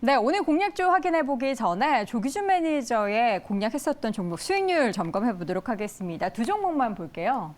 네, 오늘 공략주 확인해보기 전에 조기준 매니저의 공략했었던 종목 수익률 점검해 보도록 하겠습니다. 두 종목만 볼게요.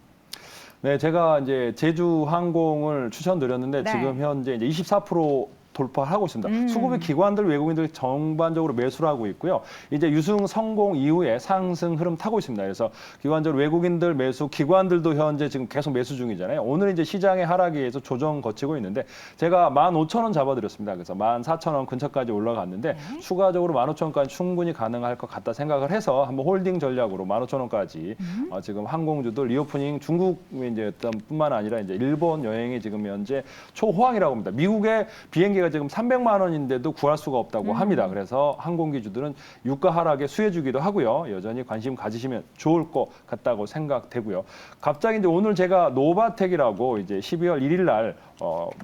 네, 제가 이제 제주항공을 추천드렸는데 네. 지금 현재 이제 24% 돌파하고 있습니다. 수급의 기관들, 외국인들 전반적으로 매수를 하고 있고요. 이제 유승 성공 이후에 상승 흐름 타고 있습니다. 그래서 기관적으로 외국인들 매수, 기관들도 현재 지금 계속 매수 중이잖아요. 오늘 이제 시장의 하락에 의해서 조정 거치고 있는데 제가 15,000원 잡아드렸습니다. 그래서 14,000원 근처까지 올라갔는데 추가적으로 15,000원까지 충분히 가능할 것 같다 생각을 해서 한번 홀딩 전략으로 15,000원까지 지금 항공주들 리오프닝 중국 이제 뿐만 아니라 이제 일본 여행이 지금 현재 초호황이라고 합니다. 미국의 비행기가 지금 300만 원인데도 구할 수가 없다고 합니다. 그래서 항공기주들은 유가 하락에 수혜주기도 하고요. 여전히 관심 가지시면 좋을 것 같다고 생각되고요. 갑자기 이제 오늘 제가 노바텍이라고 이제 12월 1일 날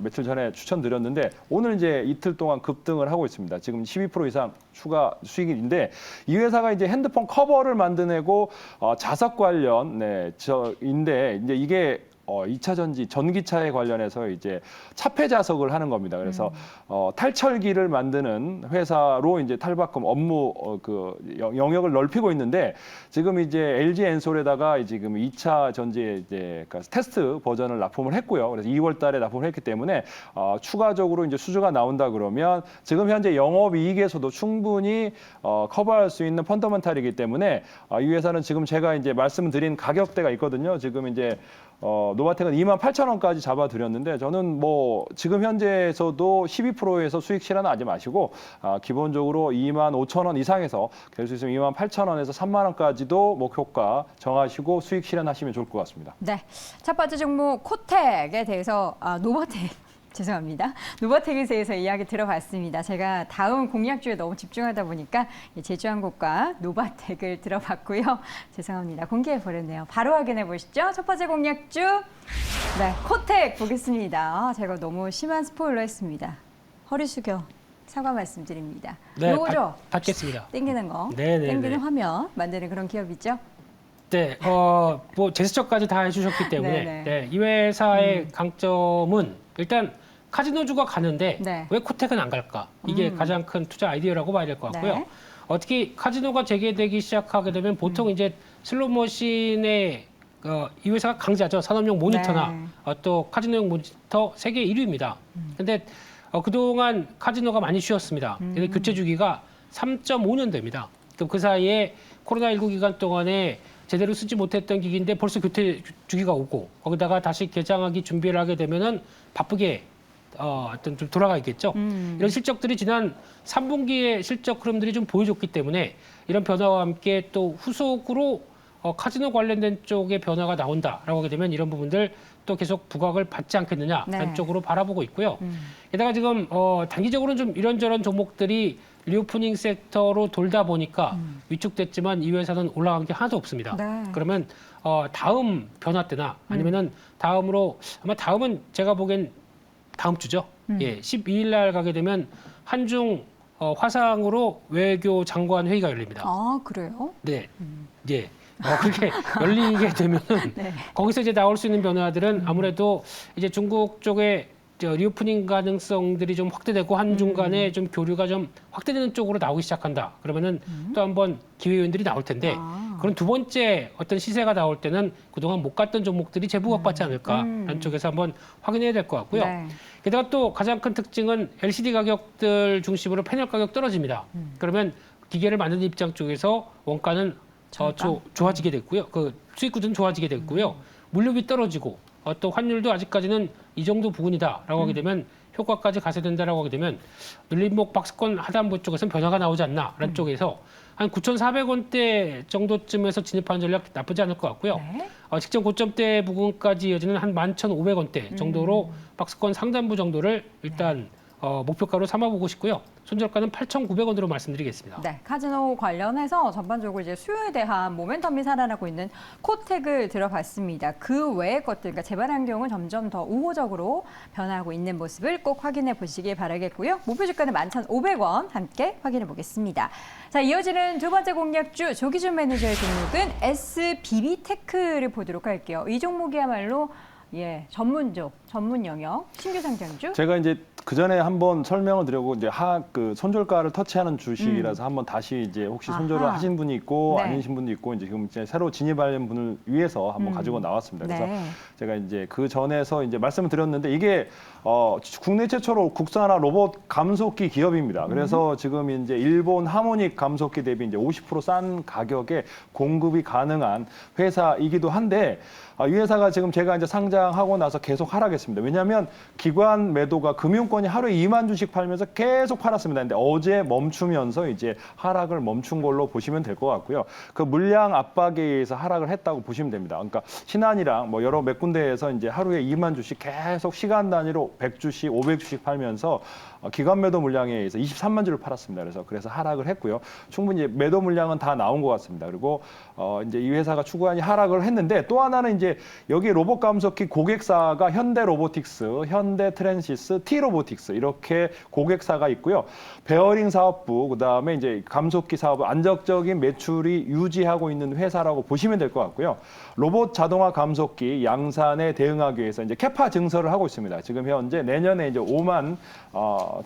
며칠 전에 추천드렸는데 오늘 이제 이틀 동안 급등을 하고 있습니다. 지금 12% 이상 추가 수익인데 이 회사가 이제 핸드폰 커버를 만드내고 자석 관련 저인데 이제 이게 2차 전지 전기차에 관련해서 이제 차폐 자석을 하는 겁니다. 그래서 탈철기를 만드는 회사로 이제 탈바꿈 업무 영역을 넓히고 있는데 지금 이제 LG 엔솔에다가 지금 2차 전지 이제 테스트 버전을 납품을 했고요. 그래서 2월 달에 납품을 했기 때문에 추가적으로 이제 수주가 나온다 그러면 지금 현재 영업이익에서도 충분히 커버할 수 있는 펀더멘탈이기 때문에 이 회사는 지금 제가 이제 말씀드린 가격대가 있거든요. 지금 이제 노바텍은 28,000원까지 잡아드렸는데 저는 뭐 지금 현재에서도 12%에서 수익 실현은 하지 마시고 기본적으로 25,000원 이상에서 될 수 있으면 28,000원에서 3만 원까지도 목표가 정하시고 수익 실현하시면 좋을 것 같습니다. 네, 첫 번째 종목 코텍에 대해서 노바텍. 죄송합니다. 노바텍에 대해서 이야기 들어봤습니다. 제가 다음 공략주에 너무 집중하다 보니까 제주항공과 노바텍을 들어봤고요. 죄송합니다. 공개해버렸네요. 바로 확인해 보시죠. 첫 번째 공략주, 네, 코텍 보겠습니다. 제가 너무 심한 스포일러 했습니다. 허리 숙여 사과 말씀드립니다. 네, 요거죠? 받겠습니다. 땡기는 거, 네네네. 땡기는 화면 만드는 그런 기업이죠? 네, 뭐 제스처까지 다 해주셨기 때문에 네네. 이 회사의 강점은 일단 카지노주가 가는데 네. 왜 코텍은 안 갈까? 이게 가장 큰 투자 아이디어라고 봐야 될 것 같고요. 네. 특히 카지노가 재개되기 시작하게 되면 보통 이제 슬롯머신의 이 회사가 강자죠. 산업용 모니터나 네. 또 카지노용 모니터 세계 1위입니다. 근데 그동안 카지노가 많이 쉬었습니다. 근데 교체 주기가 3.5년 됩니다. 그럼 그 사이에 코로나19 기간 동안에 제대로 쓰지 못했던 기기인데 벌써 교체 주기가 오고 거기다가 다시 개장하기 준비를 하게 되면은 바쁘게 좀 돌아가 있겠죠. 이런 실적들이 지난 3분기의 실적 흐름들이 좀 보여줬기 때문에 이런 변화와 함께 또 후속으로 카지노 관련된 쪽의 변화가 나온다라고 하게 되면 이런 부분들 또 계속 부각을 받지 않겠느냐라는 네. 쪽으로 바라보고 있고요. 게다가 지금 단기적으로는 좀 이런저런 종목들이 리오프닝 섹터로 돌다 보니까 위축됐지만 이 회사는 올라간 게 하나도 없습니다. 네. 그러면 다음 변화 때나 아니면은 다음으로 아마 다음은 제가 보기엔 다음 주죠. 예, 12일 날 가게 되면 한중 화상으로 외교 장관 회의가 열립니다. 아, 그래요? 네, 예. 그렇게 열리게 되면은 네. 거기서 이제 나올 수 있는 변화들은 아무래도 이제 중국 쪽에 리오프닝 가능성들이 좀 확대되고 한중 간에 좀 교류가 좀 확대되는 쪽으로 나오기 시작한다. 그러면은 또 한번 기회 요인들이 나올 텐데 그런 두 번째 어떤 시세가 나올 때는 그동안 못 갔던 종목들이 재부각받지 않을까라는 쪽에서 한번 확인해야 될 것 같고요. 네. 게다가 또 가장 큰 특징은 LCD 가격들 중심으로 패널 가격 떨어집니다. 그러면 기계를 만드는 입장 쪽에서 원가는 좋아지게 됐고요. 그 수익 구조는 좋아지게 됐고요. 물류비 떨어지고 또 환율도 아직까지는 이 정도 부분이다라고 하게 되면 효과까지 가세된다라고 하게 되면 눌림목 박스권 하단부 쪽에서는 변화가 나오지 않나라는 쪽에서 한 9,400원대 정도쯤에서 진입하는 전략 나쁘지 않을 것 같고요. 네. 직전 고점대 부근까지 이어지는 한 11,500원대 정도로 박스권 상단부 정도를 일단 목표가로 삼아보고 싶고요. 손절가는 8,900원으로 말씀드리겠습니다. 네, 카지노 관련해서 전반적으로 이제 수요에 대한 모멘텀이 살아나고 있는 코텍을 들어봤습니다. 그 외의 것들, 그러니까 재발 환경은 점점 더 우호적으로 변화하고 있는 모습을 꼭 확인해 보시길 바라겠고요. 목표 주가는 11,500원 함께 확인해 보겠습니다. 자, 이어지는 두 번째 공략주 조기준 매니저의 종목은 SBB테크를 보도록 할게요. 이 종목이야말로 예, 전문 영역, 신규 상장주. 제가 이제 그 전에 한번 설명을 드리고 이제 그 손절가를 터치하는 주식이라서 한번 다시 이제 혹시 손절을 아하. 하신 분이 있고 네. 아니신 분도 있고 이제 지금 이제 새로 진입하는 분을 위해서 한번 가지고 나왔습니다. 그래서 네. 제가 이제 그 전에서 이제 말씀을 드렸는데 이게 국내 최초로 국산화 로봇 감속기 기업입니다. 그래서 지금 이제 일본 하모닉 감속기 대비 이제 50% 싼 가격에 공급이 가능한 회사이기도 한데 이 회사가 지금 제가 이제 상장하고 나서 계속 하락했습니다. 왜냐하면 기관 매도가 금융권이 하루에 2만 주씩 팔면서 계속 팔았습니다. 근데 어제 멈추면서 이제 하락을 멈춘 걸로 보시면 될 것 같고요. 그 물량 압박에 의해서 하락을 했다고 보시면 됩니다. 그러니까 신한이랑 뭐 여러 몇 군데에서 이제 하루에 2만 주씩 계속 시간 단위로 100주씩, 500주씩 팔면서 기관 매도 물량에 의해서 23만 주를 팔았습니다. 그래서 하락을 했고요. 충분히 매도 물량은 다 나온 것 같습니다. 그리고 이제 이 회사가 추구하니 하락을 했는데 또 하나는 이제 여기 로봇 감속기 고객사가 현대 로보틱스, 현대 트랜시스, T 로보틱스 이렇게 고객사가 있고요. 베어링 사업부, 그다음에 이제 감속기 사업 안정적인 매출이 유지하고 있는 회사라고 보시면 될 것 같고요. 로봇 자동화 감속기 양산에 대응하기 위해서 이제 캐파 증설을 하고 있습니다. 지금 현재 내년에 이제 5만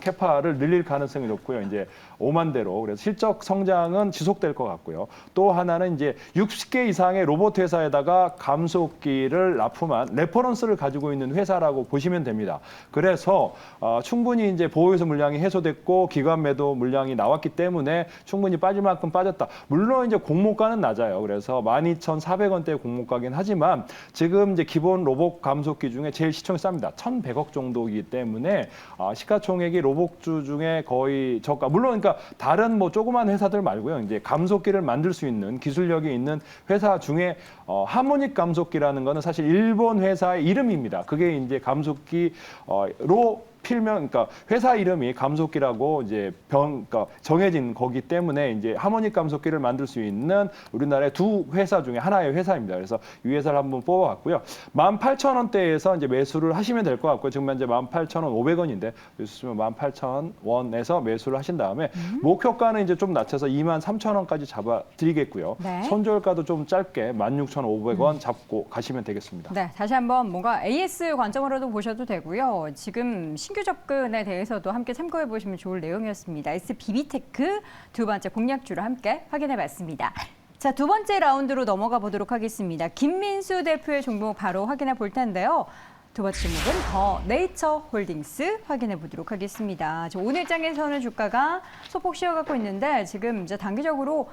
캐파를 늘릴 가능성이 높고요. 이제 5만 대로 그래서 실적 성장은 지속될 것 같고요. 또 하나는 이제 60개 이상의 로봇 회사에다가 감속기를 납품한 레퍼런스를 가지고 있는 회사라고 보시면 됩니다. 그래서 충분히 이제 보호요소 물량이 해소됐고 기관 매도 물량이 나왔기 때문에 충분히 빠질 만큼 빠졌다. 물론 이제 공모가는 낮아요. 그래서 12,400원대 공모가긴 하지만 지금 이제 기본 로봇 감속기 중에 제일 시총이 쌉니다. 1,100억 정도이기 때문에 시가총액이 로봇주 중에 거의 저가. 물론 그러니까 다른 뭐 조그만 회사들 말고요. 이제 감속기를 만들 수 있는 기술력이 있는 회사 중에 하모닉 감속기라는 거는 사실 일본 회사의 이름입니다. 그게 이제 감속기로 필명, 그러니까 회사 이름이 감속기라고 이제 그러니까 정해진 거기 때문에 이제 하모닉 감속기를 만들 수 있는 우리나라의 두 회사 중에 하나의 회사입니다. 그래서 이 회사를 한번 뽑아봤고요. 18,000원대에서 이제 매수를 하시면 될 것 같고요. 지금 현재 18,500원인데 매수면 18,000원에서 매수를 하신 다음에 목표가는 이제 좀 낮춰서 23,000원까지 잡아드리겠고요. 네. 손절가도 좀 짧게 16,500원 잡고 가시면 되겠습니다. 네, 다시 한번 뭔가 AS 관점으로도 보셔도 되고요. 지금 신규 접근에 대해서도 함께 참고해 보시면 좋을 내용이었습니다. SBB테크 두 번째 공략주를 함께 확인해 봤습니다. 자, 두 번째 라운드로 넘어가 보도록 하겠습니다. 김민수 대표의 종목 바로 확인해 볼 텐데요. 두 번째 종목은 더 네이처 홀딩스 확인해 보도록 하겠습니다. 오늘 장에서는 주가가 소폭 쉬어가고 있는데 지금 이제 단기적으로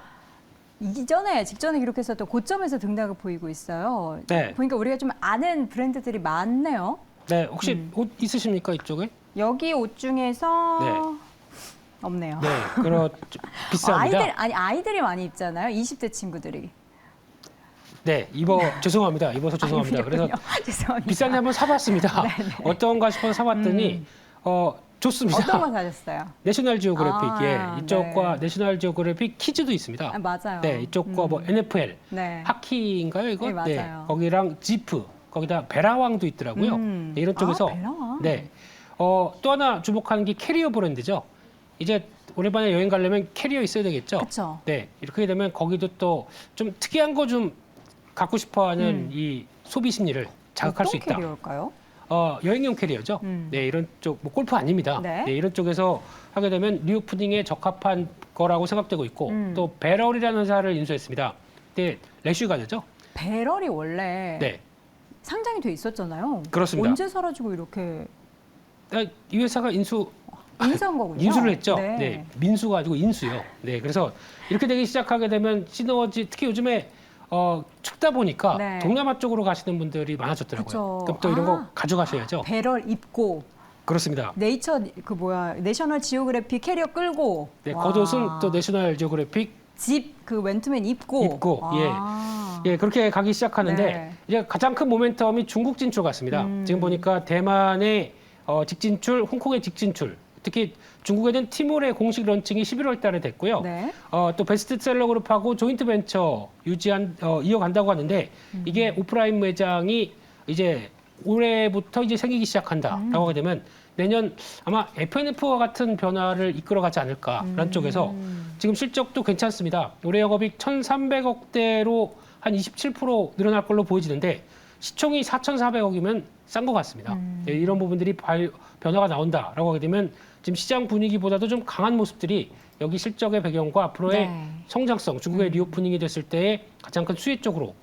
직전에 기록했었던 고점에서 등락을 보이고 있어요. 네. 보니까 우리가 좀 아는 브랜드들이 많네요. 네, 혹시 옷 있으십니까 이쪽에? 여기 옷 중에서 네. 없네요. 네, 비쌉니다. 아이들이 많이 입잖아요. 20대 친구들이. 네, 죄송합니다. 입어서 죄송합니다. 그래서 죄송합니다. 비싼데 한번 사봤습니다. 어떤가 싶어서 사봤더니 좋습니다. 어떤 거 사셨어요? 내셔널 지오그래픽에 이쪽과 네. 내셔널 지오그래픽 키즈도 있습니다. 맞아요. 네, 이쪽과 뭐 NFL, 네. 하키인가요 이거? 네, 맞아요. 거기랑 지프, 거기다 베라왕도 있더라고요. 네, 이런 쪽에서 베라왕. 네, 또 하나 주목하는 게 캐리어 브랜드죠. 이제 오랜만에 여행 가려면 캐리어 있어야 되겠죠. 그렇죠. 네, 이렇게 되면 거기도 또 좀 특이한 거 좀 갖고 싶어하는 이 소비 심리를 자극할 수 있다. 어떤 캐리어일까요? 여행용 캐리어죠. 네, 이런 쪽, 뭐 골프 아닙니다. 네. 네, 이런 쪽에서 하게 되면 리오프닝에 적합한 거라고 생각되고 있고, 또 배럴이라는 회사를 인수했습니다. 네, 래쉬가드죠. 배럴이 원래 네, 상장이 돼 있었잖아요. 그렇습니다. 언제 사라지고 이렇게 이 회사가 인수한 거군요. 인수를 했죠. 네. 네, 민수가 아니고 인수요. 네, 그래서 이렇게 되기 시작하게 되면 시너지, 특히 요즘에 춥다 보니까 네. 동남아 쪽으로 가시는 분들이 많아졌더라고요. 그쵸. 그럼 또 이런 거 가져가셔야죠. 배럴 입고 그렇습니다. 내셔널 지오그래픽 캐리어 끌고 네, 와. 겉옷은 또 내셔널 지오그래픽 집 웬투맨 입고 예, 그렇게 가기 시작하는데 네. 이제 가장 큰 모멘텀이 중국 진출 같습니다. 지금 보니까 대만의 직진출, 홍콩의 직진출, 특히 중국에는 티몰의 공식 런칭이 11월 달에 됐고요. 네. 또 베스트셀러 그룹하고 조인트 벤처 이어간다고 하는데 이게 오프라인 매장이 이제 올해부터 이제 생기기 시작한다라고 하게 되면 내년 아마 FNF와 같은 변화를 이끌어가지 않을까라는 쪽에서 지금 실적도 괜찮습니다. 올해 영업이익 1,300억대로 한 27% 늘어날 걸로 보여지는데 시총이 4,400억이면 싼 것 같습니다. 예, 이런 부분들이 변화가 나온다라고 하게 되면 지금 시장 분위기보다도 좀 강한 모습들이 여기 실적의 배경과 앞으로의 네. 성장성, 중국의 리오프닝이 됐을 때의 가장 큰 수혜 쪽으로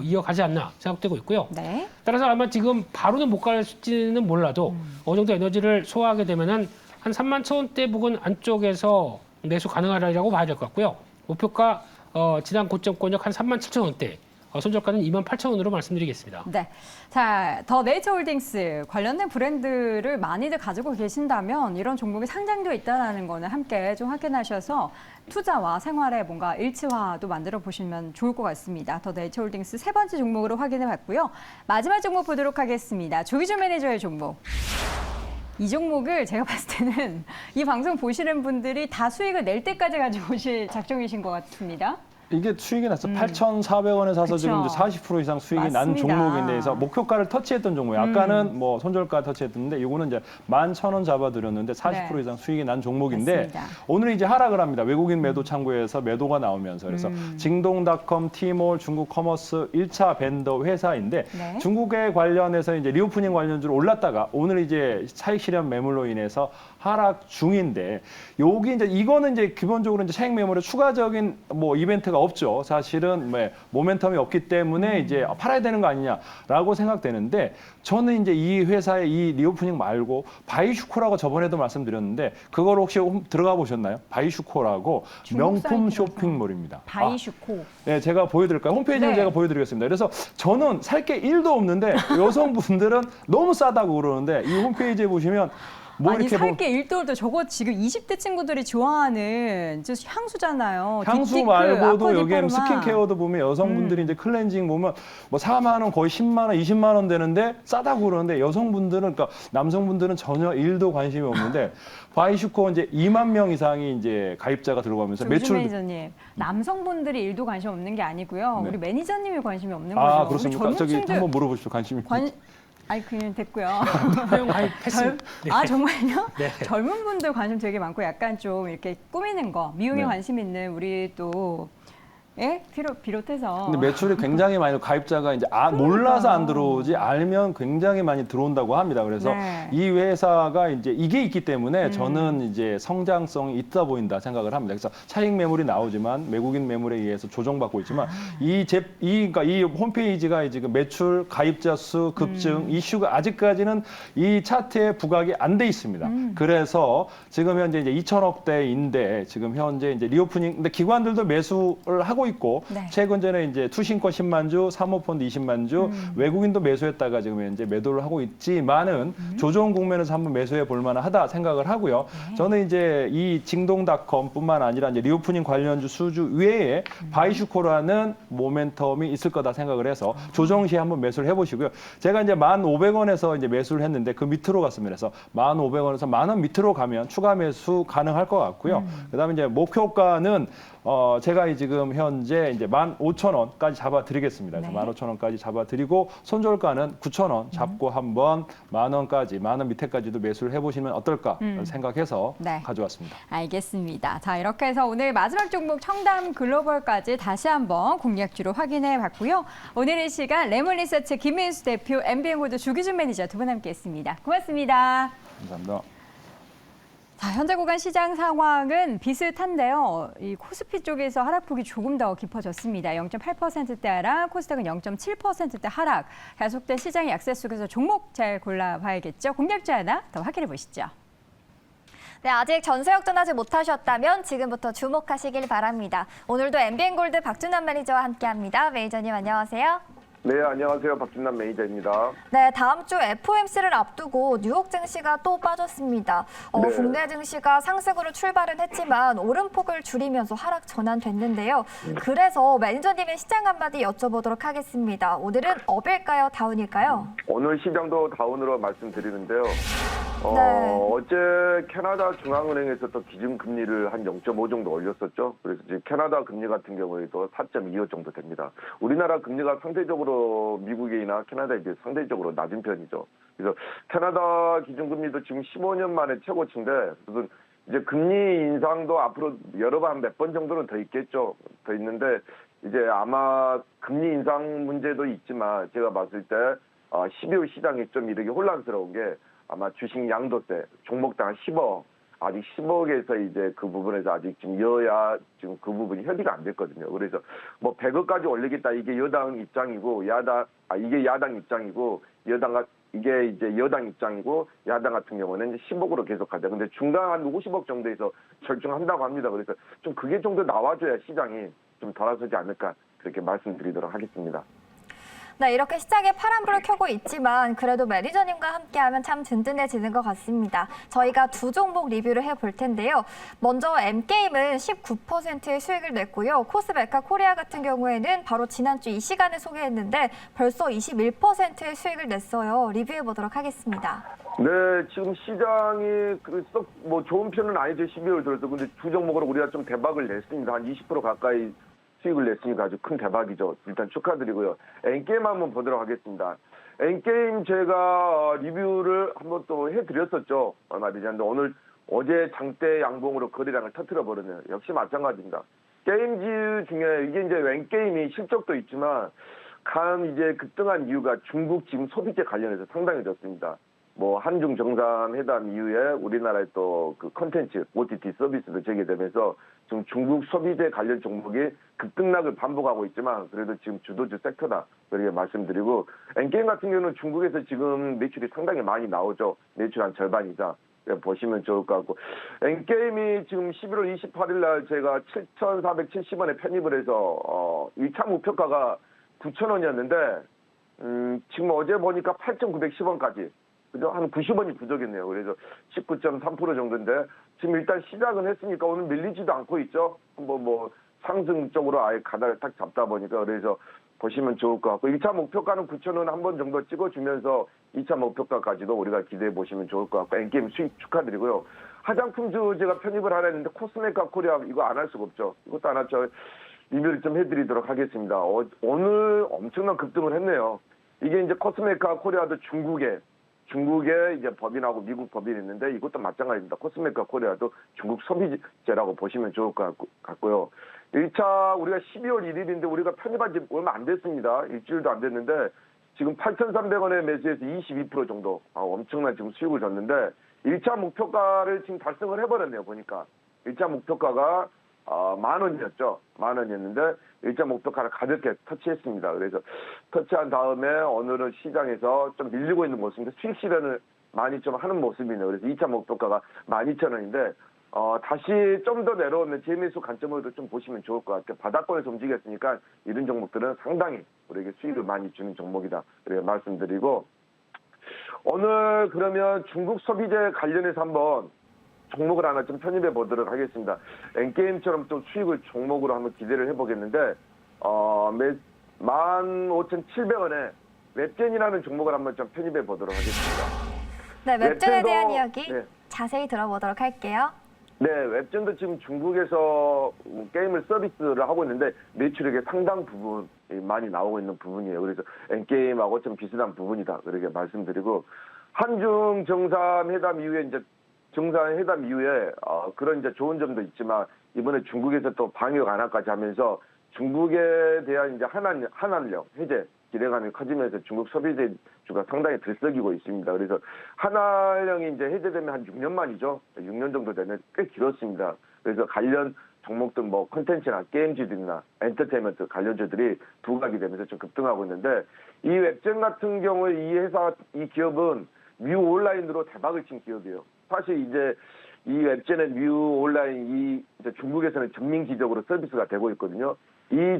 이어가지 않나 생각되고 있고요. 네. 따라서 아마 지금 바로는 못 갈지는 몰라도 어느 정도 에너지를 소화하게 되면은 한 3만 1,000원대 부근 안쪽에서 매수 가능하리라고 봐야 될 것 같고요. 목표가 지난 고점권역 한 3만 7,000원대, 손절가는 2만 8,000원으로 말씀드리겠습니다. 네. 자, 더 네이처홀딩스 관련된 브랜드를 많이들 가지고 계신다면 이런 종목이 상장되어 있다는 거는 함께 좀 확인하셔서 투자와 생활에 뭔가 일치화도 만들어 보시면 좋을 것 같습니다. 더 네이처홀딩스 세 번째 종목으로 확인해 봤고요. 마지막 종목 보도록 하겠습니다. 조기준 매니저의 종목. 이 종목을 제가 봤을 때는 이 방송 보시는 분들이 다 수익을 낼 때까지 가지고 오실 작정이신 것 같습니다. 이게 수익이 났어. 8,400원에 사서 그쵸. 지금 이제 40% 이상 수익이 난 맞습니다. 종목인데, 그래서 목표가를 터치했던 종목이에요. 아까는 뭐 손절가 터치했는데, 이거는 이제 11,000원 잡아드렸는데 40% 네. 이상 수익이 난 종목인데, 맞습니다. 오늘 이제 하락을 합니다. 외국인 매도 창구에서 매도가 나오면서. 그래서 징동닷컴, 티몰, 중국 커머스 1차 벤더 회사인데, 네. 중국에 관련해서 이제 리오프닝 관련주로 올랐다가 오늘 이제 차익 실현 매물로 인해서 하락 중인데, 여기 이제 이거는 이제 기본적으로 이제 차익 매물에 추가적인 뭐 이벤트가 없죠. 사실은 뭐 모멘텀이 없기 때문에 이제 팔아야 되는 거 아니냐라고 생각되는데, 저는 이제 이 회사의 이 리오프닝 말고 바이슈코라고 저번에도 말씀드렸는데, 그걸 혹시 들어가 보셨나요? 바이슈코라고 중국 명품 사이트라서. 쇼핑몰입니다. 바이슈코. 네, 제가 보여드릴까요? 홈페이지를 네. 제가 보여드리겠습니다. 그래서 저는 살 게 1도 없는데 여성분들은 너무 싸다고 그러는데, 이 홈페이지에 보시면 뭐 아니 이렇게 살게 일도도 저거 지금 20대 친구들이 좋아하는 저 향수잖아요. 향수 딥티크, 말고도 아쿠아디포르마. 여기 스킨케어도 보면 여성분들이 이제 클렌징 보면 뭐 4만 원, 거의 10만 원, 20만 원 되는데 싸다고 그러는데, 여성분들은, 그러니까 남성분들은 전혀 1도 관심이 없는데, 바이슈코 이제 2만 명 이상이 이제 가입자가 들어가면서 조준 매출. 매니저님, 남성분들이 일도 관심 없는 게 아니고요. 네. 우리 매니저님이 관심이 없는 아, 거죠. 그렇습니까? 우리 저기 젊은 한번 물어보십시오. 관심이. 아니 그냥 됐고요. 회원 가입했습니다. 네. 아 정말요? 네. 젊은 분들 관심 되게 많고 약간 좀 이렇게 꾸미는 거, 미용에 네. 관심 있는 우리 또 비롯해서 근데 매출이 굉장히 많이, 가입자가 이제 몰라서 안 들어오지, 알면 굉장히 많이 들어온다고 합니다. 그래서 네. 이 회사가 이제 이게 있기 때문에 저는 이제 성장성이 있다 보인다 생각을 합니다. 그래서 차익 매물이 나오지만 외국인 매물에 의해서 조정받고 있지만, 그러니까 이 홈페이지가 지금 매출, 가입자 수 급증 이슈가 아직까지는 이 차트에 부각이 안 돼 있습니다. 그래서 지금 현재 이제 2천억대인데 지금 현재 이제 리오프닝, 근데 기관들도 매수를 하고 있고, 네. 최근 전에 이제 투신권 10만 주, 사모펀드 20만 주, 외국인도 매수했다가 지금 현재 매도를 하고 있지만은 조정 국면에서 한번 매수해 볼 만하다 생각을 하고요. 저는 이제 이 징동닷컴뿐만 아니라 이제 리오프닝 관련주 수주 외에 바이슈코라는 모멘텀이 있을 거다 생각을 해서 조정 시에 한번 매수를 해보시고요. 제가 이제 1,500원에서 이제 매수를 했는데 그 밑으로 갔습니다. 그래서 1,500원에서 10,000원 밑으로 가면 추가 매수 가능할 것 같고요. 그다음에 이제 목표가는 제가 지금 현재 이제 15,000원까지 잡아드리겠습니다. 그래서 네. 15,000원까지 잡아드리고, 손절가는 9,000원 잡고 한번 10,000원까지, 10,000원 밑에까지도 매수를 해보시면 어떨까 생각해서 네. 가져왔습니다. 알겠습니다. 자, 이렇게 해서 오늘 마지막 종목 청담 글로벌까지 다시 한번 공략주로 확인해 봤고요. 오늘 이 시간 레몬리서치 김민수 대표, MBN골드 조기준 매니저 두 분 함께했습니다. 고맙습니다. 감사합니다. 자, 현재 구간 시장 상황은 비슷한데요. 이 코스피 쪽에서 하락폭이 조금 더 깊어졌습니다. 0.8%대 하락, 코스닥은 0.7%대 하락. 계속된 시장의 약세 속에서 종목 잘 골라봐야겠죠. 공략주 하나 더 확인해 보시죠. 네, 아직 전세 역전하지 못하셨다면 지금부터 주목하시길 바랍니다. 오늘도 MBN골드 박준환 매니저와 함께합니다. 매니저님 안녕하세요. 네, 안녕하세요. 박준남 매니저입니다. 네, 다음 주 FOMC를 앞두고 뉴욕 증시가 또 빠졌습니다. 네. 국내 증시가 상승으로 출발은 했지만 오름폭을 줄이면서 하락 전환됐는데요. 그래서 매니저님의 시장 한마디 여쭤보도록 하겠습니다. 오늘은 업일까요? 다운일까요? 오늘 시장도 다운으로 말씀드리는데요. 네. 어제 캐나다 중앙은행에서 또 기준금리를 한 0.5 정도 올렸었죠. 그래서 지금 캐나다 금리 같은 경우에도 4.25 정도 됩니다. 우리나라 금리가 상대적으로 미국이나 캐나다에 비해 상대적으로 낮은 편이죠. 그래서 캐나다 기준금리도 지금 15년 만에 최고치인데, 무슨 이제 금리 인상도 앞으로 여러 번 몇 번 정도는 더 있겠죠. 더 있는데, 이제 아마 금리 인상 문제도 있지만 제가 봤을 때 12월 시장이 좀 이렇게 혼란스러운 게 아마 주식 양도세 종목당 10억 아직 10억에서 이제 그 부분에서 아직 지금 여야 지금 그 부분이 협의가 안 됐거든요. 그래서 뭐 100억까지 올리겠다 이게 여당 입장이고 이게 야당 입장이고 이게 이제 여당 입장이고 야당 같은 경우는 이제 10억으로 계속하자. 근데 중간 한 50억 정도에서 절충한다고 합니다. 그래서 좀 그게 정도 나와줘야 시장이 좀 돌아서지 않을까 그렇게 말씀드리도록 하겠습니다. 네, 이렇게 시장에 파란불을 켜고 있지만 그래도 매니저님과 함께하면 참 든든해지는 것 같습니다. 저희가 두 종목 리뷰를 해볼 텐데요. 먼저 M게임은 19%의 수익을 냈고요. 코스메카 코리아 같은 경우에는 바로 지난주 이 시간에 소개했는데 벌써 21%의 수익을 냈어요. 리뷰해보도록 하겠습니다. 네, 지금 시장이 뭐 좋은 편은 아니죠. 12월 들어서. 근데 두 종목으로 우리가 좀 대박을 냈습니다. 한 20% 가까이 수익을 냈으니까 아주 큰 대박이죠. 일단 축하드리고요. N게임 한번 보도록 하겠습니다. N게임 제가 리뷰를 한번 또 해드렸었죠. 얼마 되지 않는데 어제 장대 양봉으로 거래량을 터뜨려버렸네요. 역시 마찬가지입니다. 게임즈 중에 이게 이제 N게임이 실적도 있지만 이제 급등한 이유가 중국 지금 소비재 관련해서 상당히 좋습니다. 뭐 한중 정상회담 이후에 우리나라의 또 그 컨텐츠 OTT 서비스도 재개되면서 지금 중국 소비재 관련 종목이 급등락을 반복하고 있지만 그래도 지금 주도주 섹터다 그렇게 말씀드리고 N게임 같은 경우는 중국에서 지금 매출이 상당히 많이 나오죠. 매출 한 절반 이상 보시면 좋을 것 같고 N게임이 지금 11월 28일 날 제가 7,470원에 편입을 해서 1차 목표가가 9,000원이었는데 지금 어제 보니까 8,910원까지 그죠? 한 90원이 부족했네요. 그래서 19.3% 정도인데 지금 일단 시작은 했으니까 오늘 밀리지도 않고 있죠. 뭐 상승 쪽으로 아예 가닥을 딱 잡다 보니까 그래서 보시면 좋을 것 같고 1차 목표가는 9,000원 한 번 정도 찍어주면서 2차 목표가까지도 우리가 기대해 보시면 좋을 것 같고 N게임 수익 축하드리고요. 화장품주 제가 편입을 하려 했는데 코스메카 코리아 이거 안 할 수가 없죠. 이것도 하나 리뷰를 좀 해드리도록 하겠습니다. 오늘 엄청난 급등을 했네요. 이게 이제 코스메카 코리아도 중국에 이제 법인하고 미국 법인이 있는데 이것도 마찬가지입니다. 코스메카 코리아도 중국 소비재라고 보시면 좋을 것 같고요. 1차 우리가 12월 1일인데 우리가 편입한 지 얼마 안 됐습니다. 일주일도 안 됐는데 지금 8,300원에 매수해서 22% 정도 엄청난 지금 수익을 줬는데 1차 목표가를 지금 달성을 해버렸네요. 보니까 1차 목표가가 10,000원이었죠. 10,000원이었는데 1차 목표가를 가볍게 터치했습니다. 그래서 터치한 다음에 오늘은 시장에서 좀 밀리고 있는 모습인데 수익 실현을 많이 좀 하는 모습이네요. 그래서 2차 목표가가 12,000원인데 다시 좀 더 내려오면 재매수 관점으로도 좀 보시면 좋을 것 같아요. 바닥권에서 움직였으니까 이런 종목들은 상당히 우리에게 수익을 많이 주는 종목이다. 그렇게 말씀드리고 오늘 그러면 중국 소비재 관련해서 한번 종목을 하나 좀 편입해 보도록 하겠습니다. N게임처럼 또 수익을 종목으로 한번 기대를 해보겠는데 15,700원에 웹젠이라는 종목을 한번 좀 편입해 보도록 하겠습니다. 네, 웹젠에 대한 웹젠도, 이야기 네. 자세히 들어보도록 할게요. 네, 웹젠도 지금 중국에서 게임을 서비스를 하고 있는데 매출액의 상당 부분 많이 나오고 있는 부분이에요. 그래서 N게임하고 좀 비슷한 부분이다. 그렇게 말씀드리고 한중 정상회담 이후에 그런 이제 좋은 점도 있지만 이번에 중국에서 또 방역 완화까지 하면서 중국에 대한 이제 한한령 해제 기대감이 커지면서 중국 소비재주가 상당히 들썩이고 있습니다. 그래서 한한령이 이제 해제되면 한 6년 만이죠. 6년 정도 되면 꽤 길었습니다. 그래서 관련 종목들 뭐 콘텐츠나 게임주들이나 엔터테인먼트 관련주들이 부각이 되면서 좀 급등하고 있는데 이 웹젠 같은 경우에 이 기업은 뮤 온라인으로 대박을 친 기업이에요. 사실 이제 이 웹젠의 뮤 온라인 이제 중국에서는 전민기적으로 서비스가 되고 있거든요. 이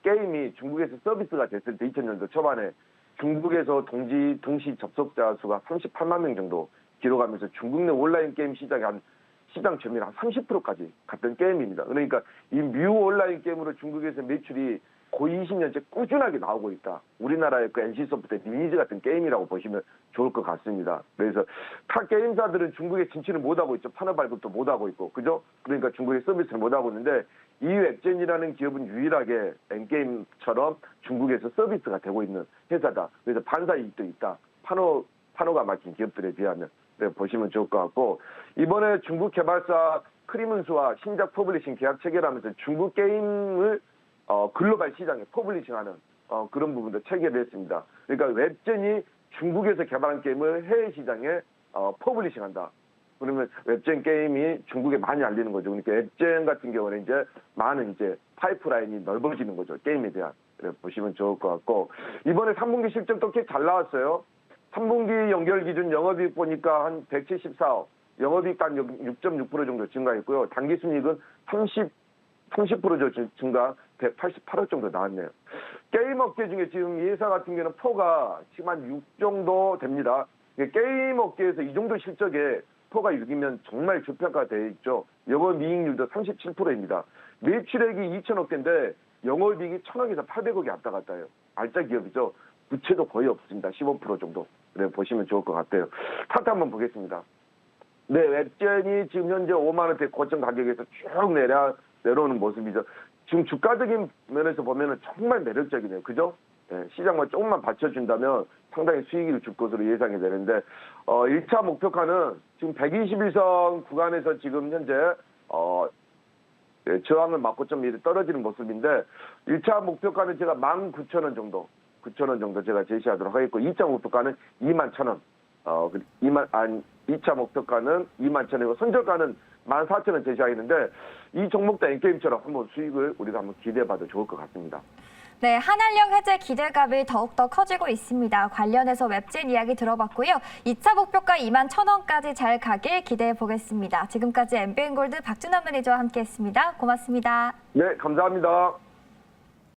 게임이 중국에서 서비스가 됐을 때 2000년도 초반에 중국에서 동시 접속자 수가 38만 명 정도 기록하면서 중국 내 온라인 게임 시장 점유율 한 30%까지 갔던 게임입니다. 그러니까 이 뮤 온라인 게임으로 중국에서 매출이 거의 20년째 꾸준하게 나오고 있다. 우리나라의 그 NC소프트의 리니지 같은 게임이라고 보시면 좋을 것 같습니다. 그래서 타 게임사들은 중국에 진출을 못하고 있죠. 판호 발급도 못하고 있고. 그죠? 그러니까 중국에 서비스를 못하고 있는데 이 웹젠이라는 기업은 유일하게 N게임처럼 중국에서 서비스가 되고 있는 회사다. 그래서 반사 이익도 있다. 판호가 막힌 기업들에 비하면. 네, 보시면 좋을 것 같고 이번에 중국 개발사 크리문수와 신작 퍼블리싱 계약 체결하면서 중국 게임을 글로벌 시장에 퍼블리싱하는 그런 부분도 체결을 했습니다. 그러니까 웹젠이 중국에서 개발한 게임을 해외 시장에 퍼블리싱한다. 그러면 웹젠 게임이 중국에 많이 알리는 거죠. 그러니까 웹젠 같은 경우는 이제 많은 이제 파이프라인이 넓어지는 거죠. 게임에 대한. 그래 보시면 좋을 것 같고 이번에 3분기 실적도 꽤 잘 나왔어요. 3분기 연결 기준 영업이익 보니까 한 174억, 영업이익 단 6.6% 정도 증가했고요. 당기순이익은 30% 증가 188억 정도 나왔네요. 게임 업계 중에 지금 이 회사 같은 경우는 포가 지금 한 6 정도 됩니다. 게임 업계에서 이 정도 실적에 포가 6이면 정말 저평가되어 있죠. 영업이익률도 37%입니다. 매출액이 2천억 개인데 영업이익이 1,000억에서 800억이 왔다 갔다 해요. 알짜 기업이죠. 부채도 거의 없습니다. 15% 정도. 그래 보시면 좋을 것 같아요. 차트 한번 보겠습니다. 네, 웹젠이 지금 현재 5만 원대 고점 가격에서 쭉 내려오는 모습이죠. 지금 주가적인 면에서 보면은 정말 매력적이네요. 그죠? 네, 시장만 조금만 받쳐준다면 상당히 수익을 줄 것으로 예상이 되는데 1차 목표가는 지금 121선 구간에서 지금 현재 저항을 맞고 좀 이렇게 떨어지는 모습인데 1차 목표가는 제가 19,000원 정도 9,000원 정도 제가 제시하도록 하겠고 2차 목표가는 21,000원 2차 목표가는 21,000원이고 선저가는 14,000원 제시하겠는데 이 종목도 N게임처럼 한번 수익을 우리가 한번 기대해봐도 좋을 것 같습니다. 네, 한한령 해제 기대감이 더욱더 커지고 있습니다. 관련해서 웹진 이야기 들어봤고요. 2차 목표가 21,000원까지 잘 가길 기대해 보겠습니다. 지금까지 MBN골드 박준환 매니저와 함께했습니다. 고맙습니다. 네, 감사합니다.